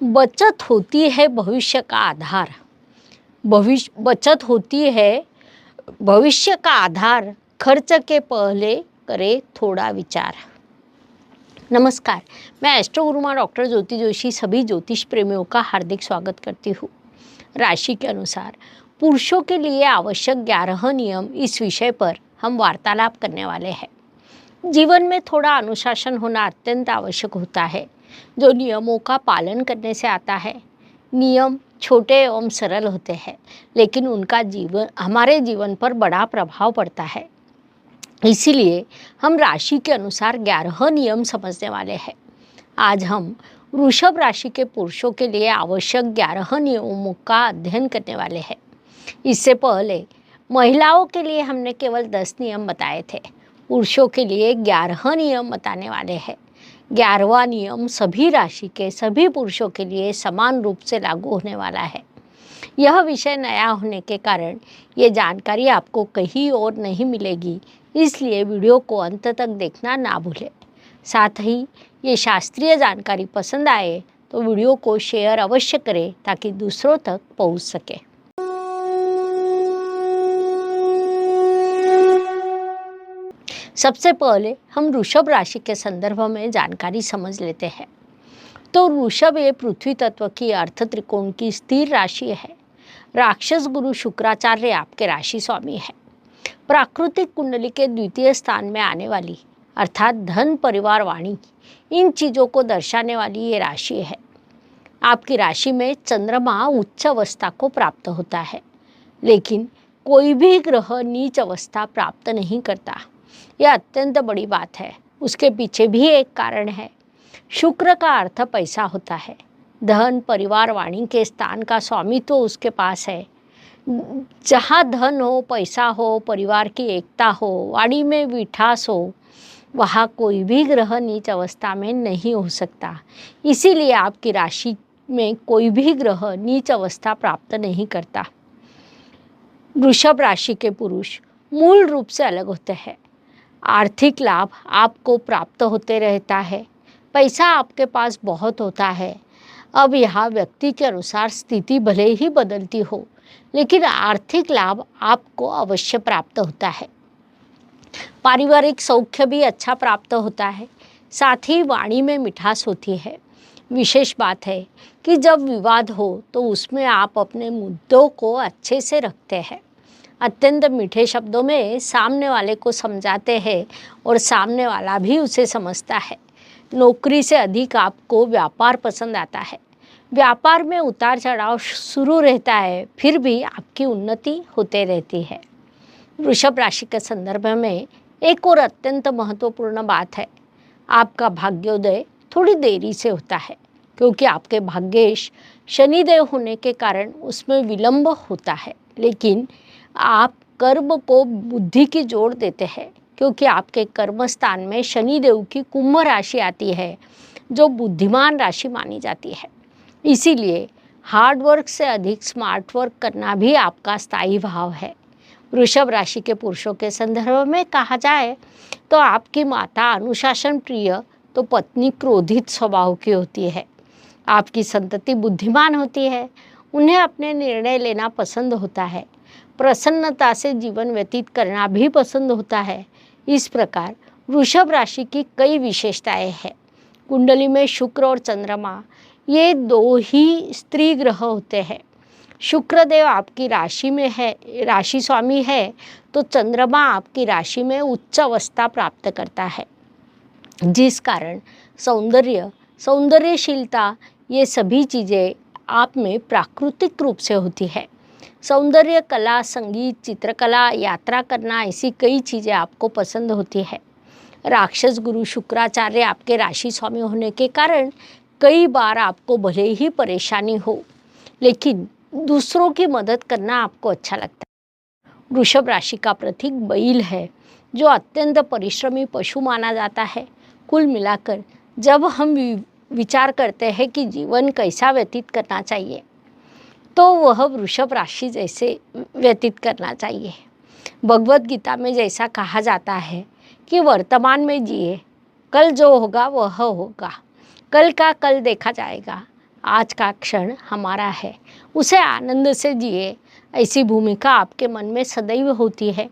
बचत होती है भविष्य का आधार। बचत होती है भविष्य का आधार। खर्च के पहले करे थोड़ा विचार। नमस्कार, मैं एस्ट्रो गुरुमा डॉक्टर ज्योति जोशी सभी ज्योतिष प्रेमियों का हार्दिक स्वागत करती हूँ। राशि के अनुसार पुरुषों के लिए आवश्यक 11 नियम इस विषय पर हम वार्तालाप करने वाले हैं। जीवन में थोड़ा अनुशासन होना अत्यंत आवश्यक होता है, जो नियमों का पालन करने से आता है। नियम छोटे एवं सरल होते हैं, लेकिन उनका हमारे जीवन पर बड़ा प्रभाव पड़ता है। इसीलिए हम राशि के अनुसार 11 नियम समझने वाले हैं। आज हम वृषभ राशि के पुरुषों के लिए आवश्यक 11 नियमों का अध्ययन करने वाले हैं। इससे पहले महिलाओं के लिए हमने केवल 10 नियम बताए थे। पुरुषों के लिए 11 नियम बताने वाले हैं। 11वां नियम सभी राशि के सभी पुरुषों के लिए समान रूप से लागू होने वाला है। यह विषय नया होने के कारण ये जानकारी आपको कहीं और नहीं मिलेगी, इसलिए वीडियो को अंत तक देखना ना भूलें। साथ ही ये शास्त्रीय जानकारी पसंद आए तो वीडियो को शेयर अवश्य करें ताकि दूसरों तक पहुंच सके। सबसे पहले हम वृषभ राशि के संदर्भ में जानकारी समझ लेते हैं। तो वृषभ ये पृथ्वी तत्व की अर्थ त्रिकोण की स्थिर राशि है। राक्षस गुरु शुक्राचार्य आपके राशि स्वामी है। प्राकृतिक कुंडली के द्वितीय स्थान में आने वाली अर्थात धन, परिवार, वाणी, इन चीज़ों को दर्शाने वाली ये राशि है। आपकी राशि में चंद्रमा उच्च अवस्था को प्राप्त होता है, लेकिन कोई भी ग्रह नीच अवस्था प्राप्त नहीं करता। यह अत्यंत बड़ी बात है। उसके पीछे भी एक कारण है। शुक्र का अर्थ पैसा होता है। धन, परिवार, वाणी के स्थान का स्वामित्व तो उसके पास है। जहाँ धन हो, पैसा हो, परिवार की एकता हो, वाणी में मिठास हो, वहाँ कोई भी ग्रह नीच अवस्था में नहीं हो सकता। इसीलिए आपकी राशि में कोई भी ग्रह नीच अवस्था प्राप्त नहीं करता। वृषभ राशि के पुरुष मूल रूप से अलग होते हैं। आर्थिक लाभ आपको प्राप्त होते रहता है। पैसा आपके पास बहुत होता है। अब यहाँ व्यक्ति के अनुसार स्थिति भले ही बदलती हो, लेकिन आर्थिक लाभ आपको अवश्य प्राप्त होता है। पारिवारिक सौख्य भी अच्छा प्राप्त होता है। साथ ही वाणी में मिठास होती है। विशेष बात है कि जब विवाद हो तो उसमें आप अपने मुद्दों को अच्छे से रखते हैं। अत्यंत मीठे शब्दों में सामने वाले को समझाते हैं और सामने वाला भी उसे समझता है। नौकरी से अधिक आपको व्यापार पसंद आता है। व्यापार में उतार चढ़ाव शुरू रहता है, फिर भी आपकी उन्नति होते रहती है। वृषभ राशि के संदर्भ में एक और अत्यंत महत्वपूर्ण बात है। आपका भाग्योदय थोड़ी देरी से होता है, क्योंकि आपके भाग्येश शनिदेव होने के कारण उसमें विलंब होता है। लेकिन आप कर्म को बुद्धि की जोड़ देते हैं, क्योंकि आपके कर्म स्थान में शनिदेव की कुंभ राशि आती है, जो बुद्धिमान राशि मानी जाती है। इसीलिए हार्ड वर्क से अधिक स्मार्ट वर्क करना भी आपका स्थायी भाव है। वृषभ राशि के पुरुषों के संदर्भ में कहा जाए तो आपकी माता अनुशासन प्रिय तो पत्नी क्रोधित स्वभाव की होती है। आपकी संतति बुद्धिमान होती है। उन्हें अपने निर्णय लेना पसंद होता है। प्रसन्नता से जीवन व्यतीत करना भी पसंद होता है। इस प्रकार वृषभ राशि की कई विशेषताएं हैं। कुंडली में शुक्र और चंद्रमा ये दो ही स्त्री ग्रह होते हैं। शुक्रदेव आपकी राशि में है, राशि स्वामी है, तो चंद्रमा आपकी राशि में उच्च अवस्था प्राप्त करता है, जिस कारण सौंदर्यशीलता ये सभी चीज़ें आप में प्राकृतिक रूप से होती है। सौंदर्य कला, संगीत, चित्रकला, यात्रा करना, ऐसी कई चीज़ें आपको पसंद होती है। राक्षस गुरु शुक्राचार्य आपके राशि स्वामी होने के कारण कई बार आपको भले ही परेशानी हो, लेकिन दूसरों की मदद करना आपको अच्छा लगता है। वृषभ राशि का प्रतीक बैल है, जो अत्यंत परिश्रमी पशु माना जाता है। कुल मिलाकर जब हम विचार करते हैं कि जीवन कैसा व्यतीत करना चाहिए, तो वह वृषभ राशि जैसे व्यतीत करना चाहिए। भगवत गीता में जैसा कहा जाता है कि वर्तमान में जिए, कल जो होगा वह होगा, कल का कल देखा जाएगा। आज का क्षण हमारा है, उसे आनंद से जिए, ऐसी भूमिका आपके मन में सदैव होती है।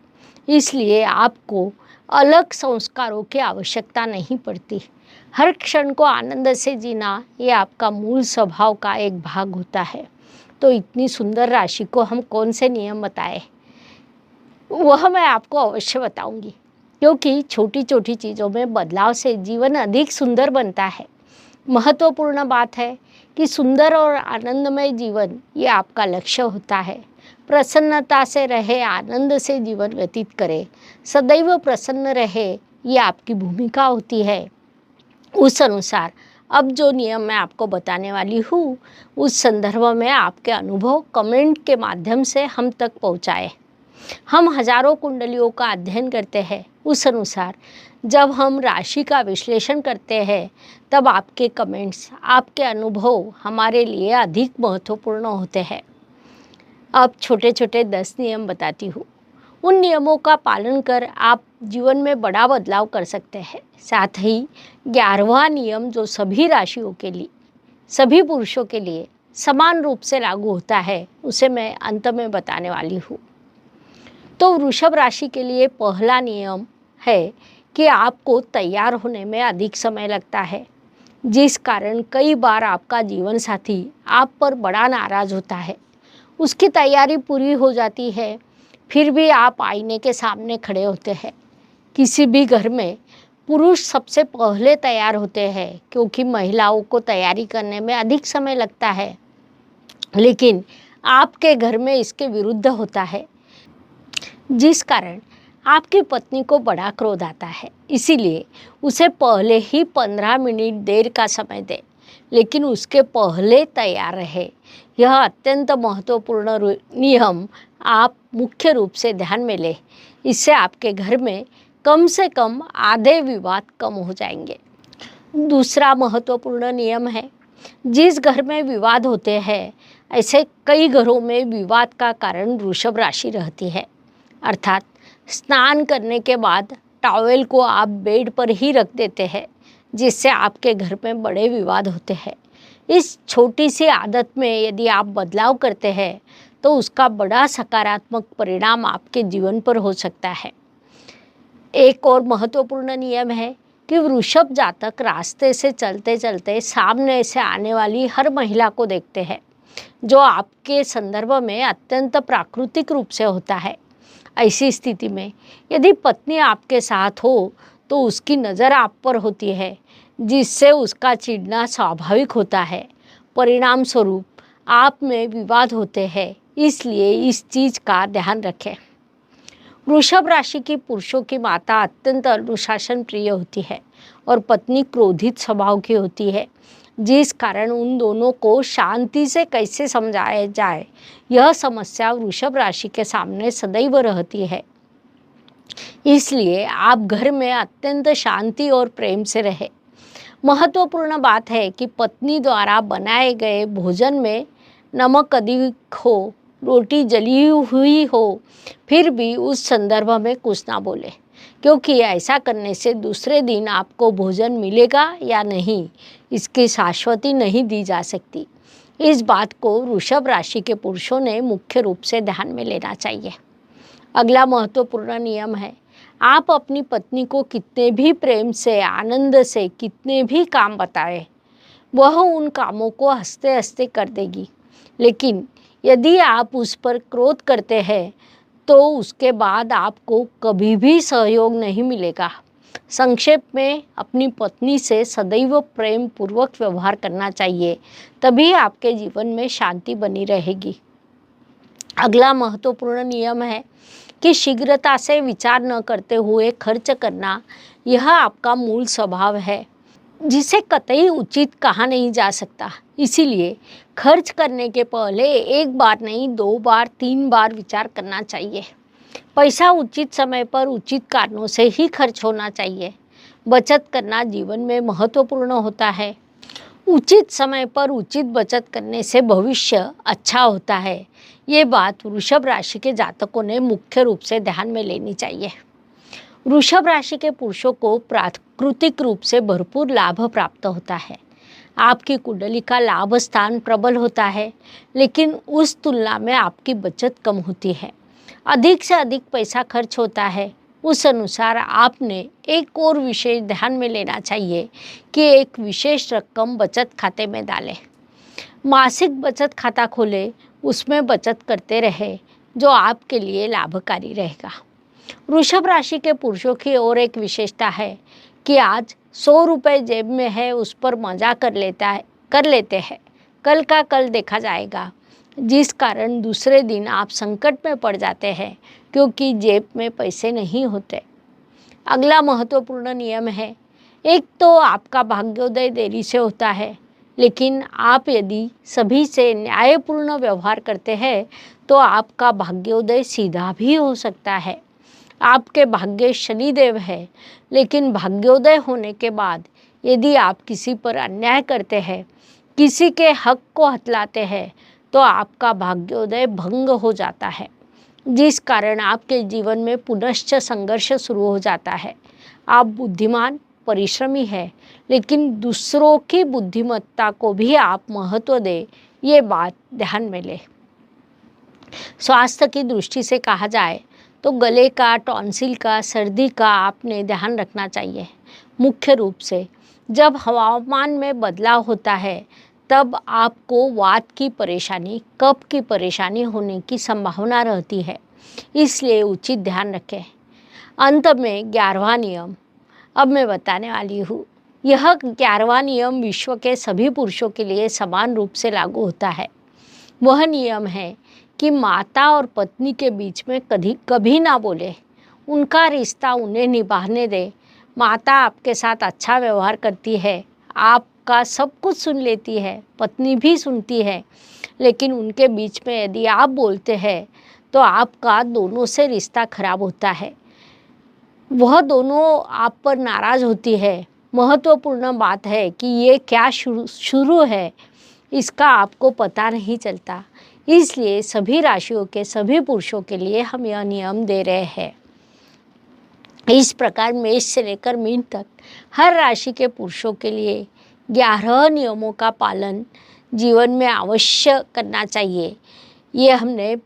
इसलिए आपको अलग संस्कारों की आवश्यकता नहीं पड़ती। हर क्षण को आनंद से जीना ये आपका मूल स्वभाव का एक भाग होता है। तो इतनी सुंदर राशि को हम कौन से नियम बताएं, वह मैं आपको अवश्य बताऊंगी, क्योंकि छोटी छोटी चीज़ों में बदलाव से जीवन अधिक सुंदर बनता है। महत्वपूर्ण बात है कि सुंदर और आनंदमय जीवन ये आपका लक्ष्य होता है। प्रसन्नता से रहे, आनंद से जीवन व्यतीत करे, सदैव प्रसन्न रहे, ये आपकी भूमिका होती है। उस अनुसार अब जो नियम मैं आपको बताने वाली हूँ, उस संदर्भ में आपके अनुभव कमेंट के माध्यम से हम तक पहुँचाएं। हम हजारों कुंडलियों का अध्ययन करते हैं, उस अनुसार जब हम राशि का विश्लेषण करते हैं तब आपके कमेंट्स, आपके अनुभव हमारे लिए अधिक महत्वपूर्ण होते हैं। अब छोटे छोटे 10 नियम बताती हूँ। उन नियमों का पालन कर आप जीवन में बड़ा बदलाव कर सकते हैं। साथ ही 11वां नियम जो सभी राशियों के लिए, सभी पुरुषों के लिए समान रूप से लागू होता है, उसे मैं अंत में बताने वाली हूँ। तो वृषभ राशि के लिए पहला नियम है कि आपको तैयार होने में अधिक समय लगता है, जिस कारण कई बार आपका जीवन साथी आप पर बड़ा नाराज होता है। उसकी तैयारी पूरी हो जाती है, फिर भी आप आईने के सामने खड़े होते हैं। किसी भी घर में पुरुष सबसे पहले तैयार होते हैं, क्योंकि महिलाओं को तैयारी करने में अधिक समय लगता है। लेकिन आपके घर में इसके विरुद्ध होता है, जिस कारण आपकी पत्नी को बड़ा क्रोध आता है। इसीलिए उसे पहले ही 15 मिनट देर का समय दें, लेकिन उसके पहले तैयार रहे। यह अत्यंत महत्वपूर्ण नियम आप मुख्य रूप से ध्यान में लें। इससे आपके घर में कम से कम आधे विवाद कम हो जाएंगे। दूसरा महत्वपूर्ण नियम है, जिस घर में विवाद होते हैं, ऐसे कई घरों में विवाद का कारण वृषभ राशि रहती है। अर्थात स्नान करने के बाद टॉवेल को आप बेड पर ही रख देते हैं, जिससे आपके घर में बड़े विवाद होते हैं। इस छोटी सी आदत में यदि आप बदलाव करते हैं तो उसका बड़ा सकारात्मक परिणाम आपके जीवन पर हो सकता है। एक और महत्वपूर्ण नियम है कि वृषभ जातक रास्ते से चलते चलते सामने से आने वाली हर महिला को देखते हैं, जो आपके संदर्भ में अत्यंत प्राकृतिक रूप से होता है। ऐसी स्थिति में यदि पत्नी आपके साथ हो तो उसकी नज़र आप पर होती है, जिससे उसका चिढ़ना स्वाभाविक होता है। परिणाम स्वरूप आप में विवाद होते हैं। इसलिए इस चीज़ का ध्यान रखें। वृषभ राशि की पुरुषों की माता अत्यंत अनुशासन प्रिय होती है और पत्नी क्रोधित स्वभाव की होती है, जिस कारण उन दोनों को शांति से कैसे समझाया जाए, यह समस्या वृषभ राशि के सामने सदैव रहती है। इसलिए आप घर में अत्यंत शांति और प्रेम से रहें। महत्वपूर्ण बात है कि पत्नी द्वारा बनाए गए भोजन में नमक अधिक हो, रोटी जली हुई हो, फिर भी उस संदर्भ में कुछ ना बोले, क्योंकि ऐसा करने से दूसरे दिन आपको भोजन मिलेगा या नहीं, इसकी शाश्वती नहीं दी जा सकती। इस बात को वृषभ राशि के पुरुषों ने मुख्य रूप से ध्यान में लेना चाहिए। अगला महत्वपूर्ण नियम है, आप अपनी पत्नी को कितने भी प्रेम से, आनंद से कितने भी काम बताएं, वह उन कामों को हंसते हंसते कर देगी। लेकिन यदि आप उस पर क्रोध करते हैं तो उसके बाद आपको कभी भी सहयोग नहीं मिलेगा। संक्षेप में अपनी पत्नी से सदैव प्रेम पूर्वक व्यवहार करना चाहिए, तभी आपके जीवन में शांति बनी रहेगी। अगला महत्वपूर्ण नियम है कि शीघ्रता से विचार न करते हुए खर्च करना, यह आपका मूल स्वभाव है, जिसे कतई उचित कहा नहीं जा सकता। इसीलिए खर्च करने के पहले एक बार नहीं, 2 बार 3 बार विचार करना चाहिए। पैसा उचित समय पर उचित कारणों से ही खर्च होना चाहिए। बचत करना जीवन में महत्वपूर्ण होता है। उचित समय पर उचित बचत करने से भविष्य अच्छा होता है। ये बात वृषभ राशि के जातकों ने मुख्य रूप से ध्यान में लेनी चाहिए। वृषभ राशि के पुरुषों को प्राकृतिक रूप से भरपूर लाभ प्राप्त होता है। आपकी कुंडली का लाभ स्थान प्रबल होता है, लेकिन उस तुलना में आपकी बचत कम होती है। अधिक से अधिक पैसा खर्च होता है। उस अनुसार आपने एक और विशेष ध्यान में लेना चाहिए कि एक विशेष रकम बचत खाते में डालें। मासिक बचत खाता खोलें, उसमें बचत करते रहे, जो आपके लिए लाभकारी रहेगा। वृषभ राशि के पुरुषों की और एक विशेषता है कि आज 100 रुपये जेब में है, उस पर मजा कर लेते हैं। कल का कल देखा जाएगा, जिस कारण दूसरे दिन आप संकट में पड़ जाते हैं क्योंकि जेब में पैसे नहीं होते। अगला महत्वपूर्ण नियम है, एक तो आपका भाग्योदय देरी से होता है, लेकिन आप यदि सभी से न्यायपूर्ण व्यवहार करते हैं तो आपका भाग्योदय सीधा भी हो सकता है। आपके भाग्य शनिदेव है, लेकिन भाग्योदय होने के बाद यदि आप किसी पर अन्याय करते हैं, किसी के हक को हथलाते हैं, तो आपका भाग्योदय भंग हो जाता है, जिस कारण आपके जीवन में पुनश्च संघर्ष शुरू हो जाता है। आप बुद्धिमान, परिश्रमी है, लेकिन दूसरों की बुद्धिमत्ता को भी आप महत्व दें, ये बात ध्यान में लें। स्वास्थ्य की दृष्टि से कहा जाए तो गले का, टॉन्सिल का, सर्दी का आपने ध्यान रखना चाहिए। मुख्य रूप से जब हवामान में बदलाव होता है तब आपको वात की परेशानी, कफ की परेशानी होने की संभावना रहती है, इसलिए उचित ध्यान रखें। अंत में 11वां नियम अब मैं बताने वाली हूँ। यह 11वां नियम विश्व के सभी पुरुषों के लिए समान रूप से लागू होता है। वह नियम है कि माता और पत्नी के बीच में कभी ना बोले, उनका रिश्ता उन्हें निभाने दे। माता आपके साथ अच्छा व्यवहार करती है, आपका सब कुछ सुन लेती है, पत्नी भी सुनती है, लेकिन उनके बीच में यदि आप बोलते हैं तो आपका दोनों से रिश्ता खराब होता है। वह दोनों आप पर नाराज़ होती है। महत्वपूर्ण बात है कि ये क्या शुरू है, इसका आपको पता नहीं चलता। इसलिए सभी राशियों के सभी पुरुषों के लिए हम यह नियम दे रहे हैं। इस प्रकार मेष से लेकर मीन तक हर राशि के पुरुषों के लिए 11 नियमों का पालन जीवन में अवश्य करना चाहिए। ये हमने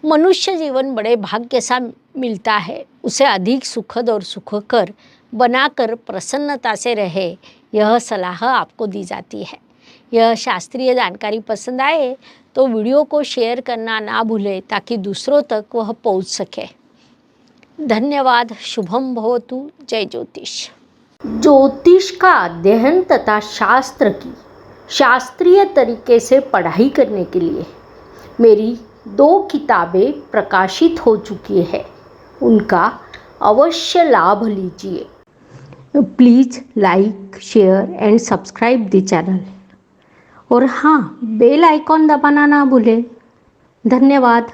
मनुष्य जीवन बड़े भाग्य सा मिलता है, उसे अधिक सुखद और सुखकर बनाकर प्रसन्नता से रहे, यह सलाह आपको दी जाती है। यह शास्त्रीय जानकारी पसंद आए तो वीडियो को शेयर करना ना भूलें ताकि दूसरों तक वह पहुंच सके। धन्यवाद। शुभम भवतु। जय ज्योतिष। ज्योतिष का अध्ययन तथा शास्त्र की शास्त्रीय तरीके से पढ़ाई करने के लिए मेरी 2 किताबें प्रकाशित हो चुकी है, उनका अवश्य लाभ लीजिए। Please like, share and subscribe the channel. और हाँ, बेल आइकॉन दबाना ना भूलें। धन्यवाद।